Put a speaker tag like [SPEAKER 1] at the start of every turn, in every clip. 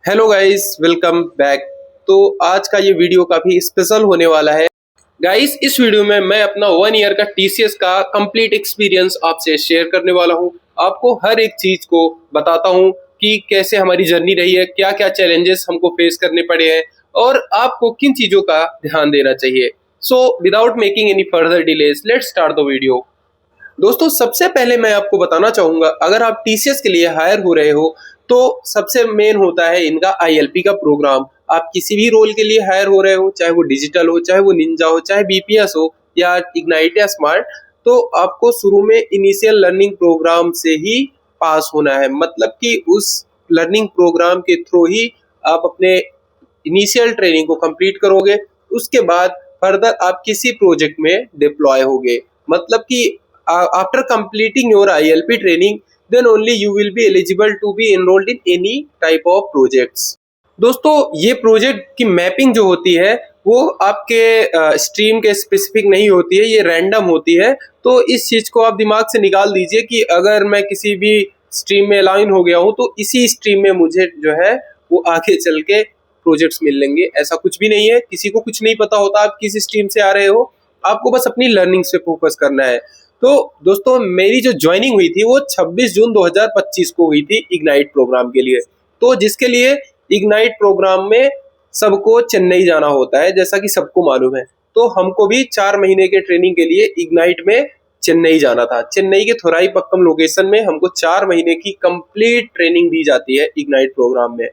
[SPEAKER 1] Hello guys, welcome back. तो आज का ये वीडियो काफी स्पेशल होने वाला है। गाइस, इस वीडियो में मैं अपना 1 ईयर का टीसीएस का कंप्लीट एक्सपीरियंस आपसे शेयर करने वाला हूँ। आपको हर एक चीज को बताता हूँ कि कैसे हमारी जर्नी रही है, क्या क्या चैलेंजेस हमको फेस करने पड़े हैं और आपको किन चीजों का ध्यान देना चाहिए। So without making any further delays, let's start the video. दोस्तों, सबसे पहले मैं आपको बताना चाहूंगा, अगर आप टीसीएस के लिए हायर हो रहे हो तो सबसे मेन होता है इनका आईएलपी का प्रोग्राम। आप किसी भी रोल के लिए हायर हो रहे हो, चाहे वो डिजिटल हो, चाहे वो निंजा हो, चाहे बीपीएस हो या इग्नाइट या स्मार्ट, तो आपको शुरू में इनिशियल लर्निंग प्रोग्राम से ही पास होना है। मतलब कि उस लर्निंग प्रोग्राम के थ्रू ही आप अपने इनिशियल ट्रेनिंग को कंप्लीट करोगे। उसके बाद फर्दर आप किसी प्रोजेक्ट में डिप्लॉय होगे। मतलब कि after completing your ILP training, then only you will be eligible to be enrolled in any type of projects। दोस्तों, ये प्रोजेक्ट की मैपिंग जो होती है वो आपके स्ट्रीम के स्पेसिफिक नहीं होती है, ये रैंडम होती है। तो इस चीज को आप दिमाग से निकाल दीजिए कि अगर मैं किसी भी स्ट्रीम में अलाइन हो गया हूँ तो इसी स्ट्रीम में मुझे जो है वो आगे चल के प्रोजेक्ट्स मिल लेंगे। ऐसा कुछ भी नहीं है, किसी को कुछ नहीं पता होता आप किस स्ट्रीम से आ रहे हो। आपको बस अपनी लर्निंग से फोकस करना है। तो दोस्तों, मेरी जो ज्वाइनिंग हुई थी वो 26 जून 2025 को हुई थी इग्नाइट प्रोग्राम के लिए। तो जिसके लिए इग्नाइट प्रोग्राम में सबको चेन्नई जाना होता है, जैसा कि सबको मालूम है। तो हमको भी 4 महीने के ट्रेनिंग के लिए इग्नाइट में चेन्नई जाना था। चेन्नई के थोराईपक्कम लोकेशन में हमको 4 महीने की कंप्लीट ट्रेनिंग दी जाती है इग्नाइट प्रोग्राम में।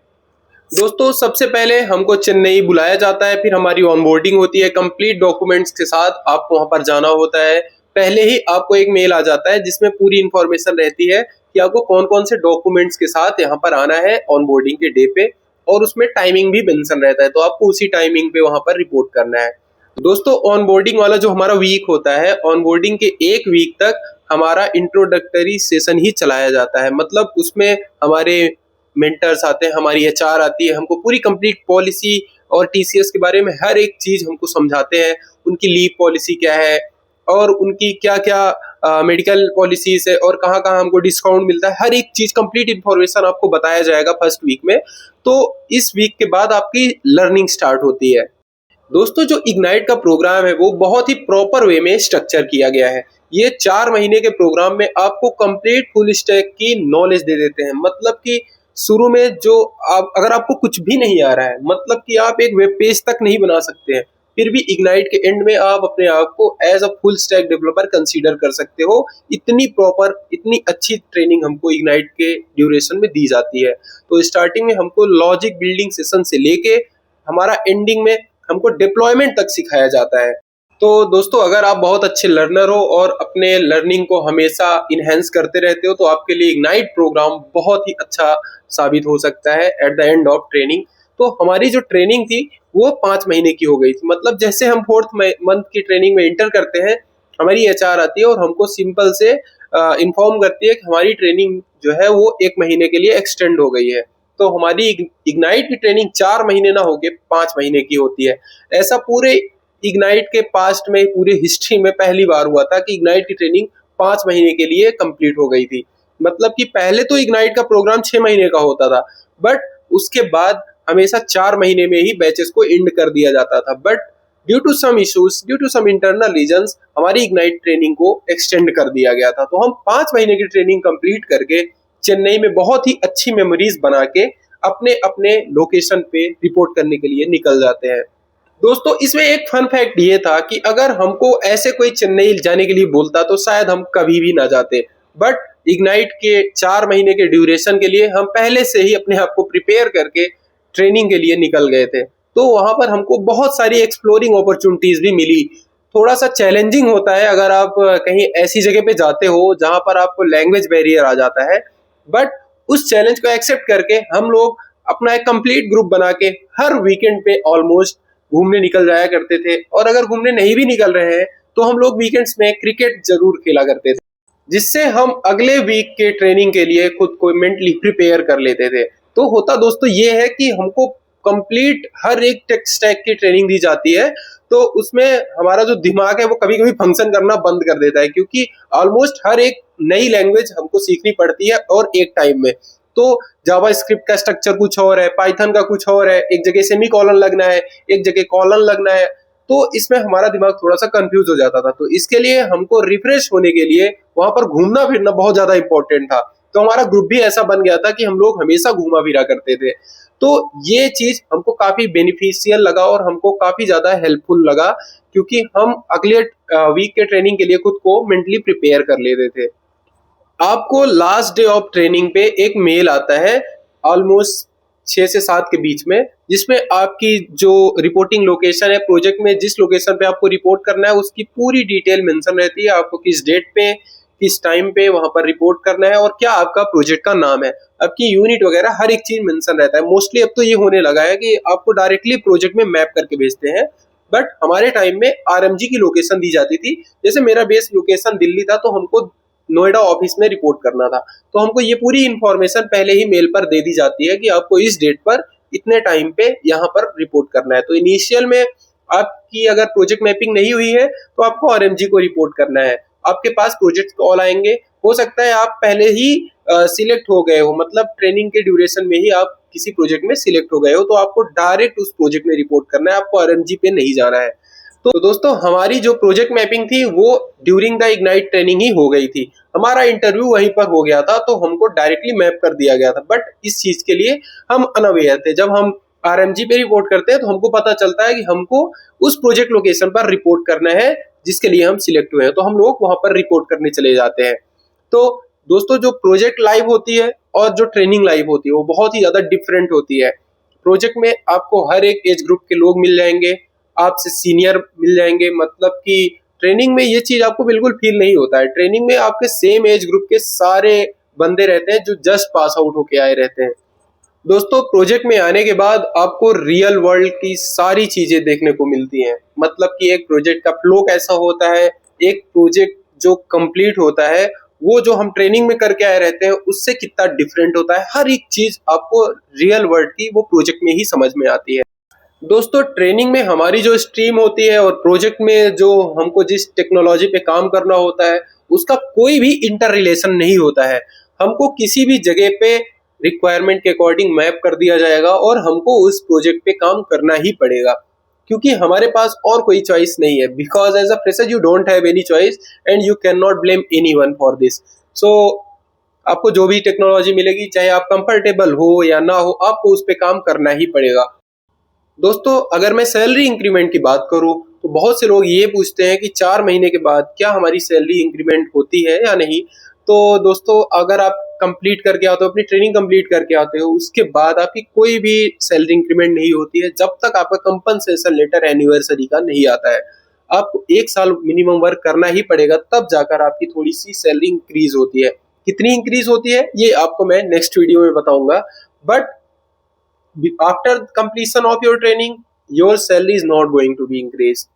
[SPEAKER 1] दोस्तों, सबसे पहले हमको चेन्नई बुलाया जाता है, फिर हमारी ऑनबोर्डिंग होती है। कंप्लीट डॉक्यूमेंट्स के साथ आपको वहां पर जाना होता है। पहले ही आपको एक मेल आ जाता है जिसमें पूरी इंफॉर्मेशन रहती है कि आपको कौन कौन से डॉक्यूमेंट्स के साथ यहाँ पर आना है ऑनबोर्डिंग के डे पे, और उसमें टाइमिंग भी मेंशन रहता है। तो आपको उसी टाइमिंग पे वहां पर रिपोर्ट करना है। दोस्तों, ऑनबोर्डिंग वाला जो हमारा वीक होता है, ऑनबोर्डिंग के 1 वीक तक हमारा इंट्रोडक्टरी सेशन ही चलाया जाता है। मतलब उसमें हमारे मेंटर्स आते हैं, हमारी एचआर आती है, हमको पूरी कंप्लीट पॉलिसी और टीसीएस के बारे में हर एक चीज हमको समझाते हैं। उनकी लीव पॉलिसी क्या है और उनकी क्या क्या मेडिकल पॉलिसीज है और कहाँ कहाँ हमको डिस्काउंट मिलता है, हर एक चीज कंप्लीट इंफॉर्मेशन आपको बताया जाएगा फर्स्ट वीक में। तो इस वीक के बाद आपकी लर्निंग स्टार्ट होती है। दोस्तों, जो इग्नाइट का प्रोग्राम है वो बहुत ही प्रॉपर वे में स्ट्रक्चर किया गया है। ये 4 महीने के प्रोग्राम में आपको कंप्लीट फुल स्टैक की नॉलेज दे देते हैं। मतलब कि शुरू में जो आप, अगर आपको कुछ भी नहीं आ रहा है, मतलब कि आप एक वेब पेज तक नहीं बना सकते हैं, फिर भी इग्नाइट के एंड में आप अपने आप को as a full stack developer consider कर सकते हो। इतनी प्रॉपर, इतनी अच्छी ट्रेनिंग हमको इग्नाइट के ड्यूरेशन में दी जाती है। तो स्टार्टिंग में हमको लॉजिक बिल्डिंग सेशन से लेके हमारा एंडिंग में हमको डिप्लॉयमेंट तक सिखाया जाता है। तो दोस्तों, अगर आप बहुत अच्छे लर्नर हो और अपने लर्निंग को हमेशा इनहेंस करते रहते हो तो आपके लिए इग्नाइट प्रोग्राम बहुत ही अच्छा साबित हो सकता है at the end of training. तो हमारी जो ट्रेनिंग थी वो 5 महीने की हो गई थी। मतलब जैसे हम 4th मंथ की ट्रेनिंग में इंटर करते हैं, हमारी एचआर आती है और हमको सिंपल से इन्फॉर्म करती है कि हमारी ट्रेनिंग जो है वो 1 महीने के लिए एक्सटेंड हो गई है। तो हमारी इग्नाइट की ट्रेनिंग 4 महीने ना होके 5 महीने की होती है। ऐसा पूरे इग्नाइट के पास्ट में, पूरी हिस्ट्री में पहली बार हुआ था कि इग्नाइट की ट्रेनिंग 5 महीने के लिए कंप्लीट हो गई थी। मतलब कि पहले तो इग्नाइट का प्रोग्राम 6 महीने का होता था, बट उसके बाद हमेशा 4 महीने में ही बैचेस को एंड कर दिया जाता था। But due to some issues, due to some internal reasons, हमारी इग्नाइट ट्रेनिंग को एक्सटेंड कर दिया गया था। तो हम 5 महीने की ट्रेनिंग कंप्लीट करके चेन्नई में बहुत ही अच्छी मेमोरीज बना के अपने अपने लोकेशन पे रिपोर्ट करने के लिए निकल जाते हैं। दोस्तों, इसमें एक फन फैक्ट ये था कि अगर हमको ऐसे कोई चेन्नई जाने के लिए बोलता तो शायद हम कभी भी ना जाते। बट इग्नाइट के 4 महीने के ड्यूरेशन के लिए हम पहले से ही अपने आप को प्रिपेयर करके ट्रेनिंग के लिए निकल गए थे। तो वहां पर हमको बहुत सारी एक्सप्लोरिंग अपॉर्चुनिटीज भी मिली। थोड़ा सा चैलेंजिंग होता है अगर आप कहीं ऐसी जगह पे जाते हो जहां पर आपको लैंग्वेज बैरियर आ जाता है, बट उस चैलेंज को एक्सेप्ट करके हम लोग अपना एक कंप्लीट ग्रुप बना के हर वीकेंड पे ऑलमोस्ट घूमने निकल जाया करते थे। और अगर घूमने नहीं भी निकल रहे हैं तो हम लोग वीकेंड्स में क्रिकेट जरूर खेला करते थे, जिससे हम अगले वीक के ट्रेनिंग के लिए खुद को मेंटली प्रिपेयर कर लेते थे। तो होता दोस्तों ये है कि हमको कंप्लीट हर एक टेक स्टैक की ट्रेनिंग दी जाती है। तो उसमें हमारा जो दिमाग है वो कभी कभी फंक्शन करना बंद कर देता है, क्योंकि ऑलमोस्ट हर एक नई लैंग्वेज हमको सीखनी पड़ती है और एक टाइम में। तो जावा स्क्रिप्ट का स्ट्रक्चर कुछ और है, पाइथन का कुछ और है, एक जगह सेमी कॉलन लगना है, एक जगह कॉलन लगना है। तो इसमें हमारा दिमाग थोड़ा सा कंफ्यूज हो जाता था। तो इसके लिए हमको रिफ्रेश होने के लिए वहां पर घूमना फिरना बहुत ज्यादा इंपॉर्टेंट था। तो हमारा ग्रुप भी ऐसा बन गया था कि हम लोग हमेशा घूमा फिरा करते थे। तो ये चीज हमको काफी बेनिफिशियल लगा और हमको काफी ज्यादा हेल्पफुल लगा, क्योंकि हम अगले वीक के ट्रेनिंग के लिए खुद को मेंटली प्रिपेयर कर लेते थे। आपको लास्ट डे ऑफ ट्रेनिंग पे एक मेल आता है ऑलमोस्ट 6 से 7 के बीच में, जिसमें आपकी जो रिपोर्टिंग लोकेशन है, प्रोजेक्ट में जिस लोकेशन पे आपको रिपोर्ट करना है उसकी पूरी डिटेल मेंशन रहती है। आपको किस डेट पे किस टाइम पे वहां पर रिपोर्ट करना है और क्या आपका प्रोजेक्ट का नाम है, आपकी यूनिट वगैरह हर एक चीज मेंशन रहता है। मोस्टली अब तो ये होने लगा है कि आपको डायरेक्टली प्रोजेक्ट में मैप करके भेजते हैं, बट हमारे टाइम में आरएमजी की लोकेशन दी जाती थी। जैसे मेरा बेस लोकेशन दिल्ली था तो हमको नोएडा ऑफिस में रिपोर्ट करना था, तो हमको ये पूरी इंफॉर्मेशन पहले ही मेल पर दे दी जाती है कि आपको इस डेट पर इतने टाइम पे यहाँ पर रिपोर्ट करना है। तो इनिशियल में आपकी अगर प्रोजेक्ट मैपिंग नहीं हुई है तो आपको आरएमजी को रिपोर्ट करना है। आपके पास प्रोजेक्ट कॉल आएंगे, हो सकता है आप पहले ही सिलेक्ट हो गए हो, मतलब ट्रेनिंग के ड्यूरेशन में ही आप किसी प्रोजेक्ट में सिलेक्ट हो गए हो, तो आपको डायरेक्ट उस प्रोजेक्ट में रिपोर्ट करना है, आपको आरएमजी पे नहीं जाना है। तो दोस्तों हमारी जो प्रोजेक्ट मैपिंग थी वो ड्यूरिंग द इग्नाइट ट्रेनिंग ही हो गई थी। हमारा इंटरव्यू वहीं पर हो गया था, तो हमको डायरेक्टली मैप कर दिया गया था। बट इस चीज के लिए हम अनअवेयर थे। जब हम आरएमजी पे रिपोर्ट करते हैं तो हमको पता चलता है कि हमको उस प्रोजेक्ट लोकेशन पर रिपोर्ट करना है जिसके लिए हम सिलेक्ट हुए हैं, तो हम लोग वहां पर रिपोर्ट करने चले जाते हैं। तो दोस्तों जो प्रोजेक्ट लाइव होती है और जो ट्रेनिंग लाइव होती है वो बहुत ही ज्यादा डिफरेंट होती है। प्रोजेक्ट में आपको हर एक एज ग्रुप के लोग मिल जाएंगे, आपसे सीनियर मिल जाएंगे, मतलब कि ट्रेनिंग में ये चीज आपको बिल्कुल फील नहीं होता है। ट्रेनिंग में आपके सेम एज ग्रुप के सारे बंदे रहते हैं जो जस्ट पास आउट होके आए रहते हैं। दोस्तों प्रोजेक्ट में आने के बाद आपको रियल वर्ल्ड की सारी चीजें देखने को मिलती हैं, मतलब कि एक प्रोजेक्ट का फ्लो कैसा होता है, एक प्रोजेक्ट जो कंप्लीट होता है वो जो हम ट्रेनिंग में करके आए रहते हैं उससे कितना डिफरेंट होता है। हर एक चीज आपको रियल वर्ल्ड की वो प्रोजेक्ट में ही समझ में आती है। दोस्तों ट्रेनिंग में हमारी जो स्ट्रीम होती है और प्रोजेक्ट में जो हमको जिस टेक्नोलॉजी पे काम करना होता है उसका कोई भी इंटर रिलेशन नहीं होता है। हमको किसी भी जगह पे रिक्वायरमेंट के अकॉर्डिंग मैप कर दिया जाएगा और हमको उस प्रोजेक्ट पे काम करना ही पड़ेगा, क्योंकि हमारे पास और कोई चॉइस नहीं है। Because as a fresher you don't have any choice and you can not blame anyone for this. So आपको जो भी टेक्नोलॉजी मिलेगी, चाहे आप कंफर्टेबल हो या ना हो, आपको उस पे काम करना ही पड़ेगा। दोस्तों अगर मैं सैलरी इंक्रीमेंट की बात करूं तो बहुत से लोग ये पूछते हैं कि 4 महीने के बाद क्या हमारी सैलरी इंक्रीमेंट होती है या नहीं। तो दोस्तों अगर आप कंप्लीट करके आते हो, अपनी ट्रेनिंग कंप्लीट करके आते हो, उसके बाद आपकी कोई भी सैलरी इंक्रीमेंट नहीं होती है जब तक आपका कंपनसेशन लेटर एनिवर्सरी का नहीं आता है। आपको 1 साल मिनिमम वर्क करना ही पड़ेगा, तब जाकर आपकी थोड़ी सी सैलरी इंक्रीज होती है। कितनी इंक्रीज होती है ये आपको मैं नेक्स्ट वीडियो में बताऊंगा। But after completion of your training your salary is not going to be increased।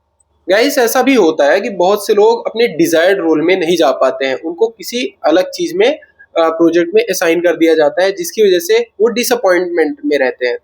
[SPEAKER 1] Guys ऐसा भी होता है कि बहुत से लोग अपने डिजायर्ड रोल में नहीं जा पाते हैं, उनको किसी अलग चीज में प्रोजेक्ट में असाइन कर दिया जाता है, जिसकी वजह से वो डिसअपॉइंटमेंट में रहते हैं।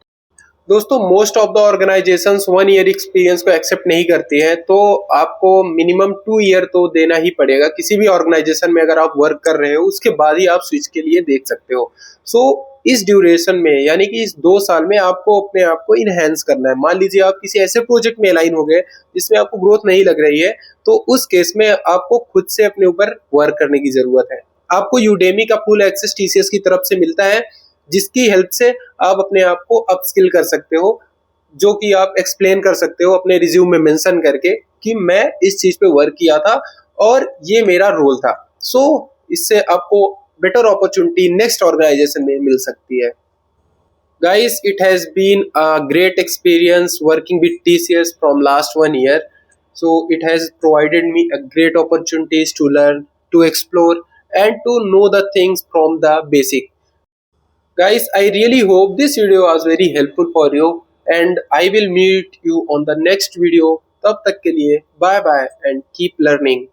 [SPEAKER 1] दोस्तों most of the organisations 1 year experience को एक्सेप्ट नहीं करती हैं, तो आपको मिनिमम 2 ईयर तो देना ही पड़ेगा। किसी भी ऑर्गेनाइजेशन में अगर आप वर्क कर रहे हो उसके बाद ही आप स्विच के लिए देख सकते हो। सो इस ड्यूरेशन में यानी कि इस 2 साल में आपको अपने आप को इनहेंस करना है। मान लीजिए आप किसी ऐसे प्रोजेक्ट में अलाइन हो गए जिसमें आपको ग्रोथ नहीं लग रही है, तो उस केस में आपको खुद से अपने ऊपर वर्क करने की जरूरत है। आपको यूडेमी का फुल एक्सेस टीसीएस की तरफ से मिलता है, जिसकी हेल्प से आप अपने आप को अपस्किल कर सकते हो, जो कि आप एक्सप्लेन कर सकते हो अपने रिज्यूम में मेंशन करके कि मैं इस चीज पे वर्क किया था और ये मेरा रोल था। सो इससे आपको बेटर अपॉर्चुनिटी नेक्स्ट ऑर्गेनाइजेशन में मिल सकती है। Guys, it has been a great experience working with TCS from last 1 year. So it has provided me a great opportunities to learn, to explore, and to know the things from the basic. Guys, I really hope this video was very helpful for you, and I will meet you on the next video. तब तक के लिए bye bye and keep learning.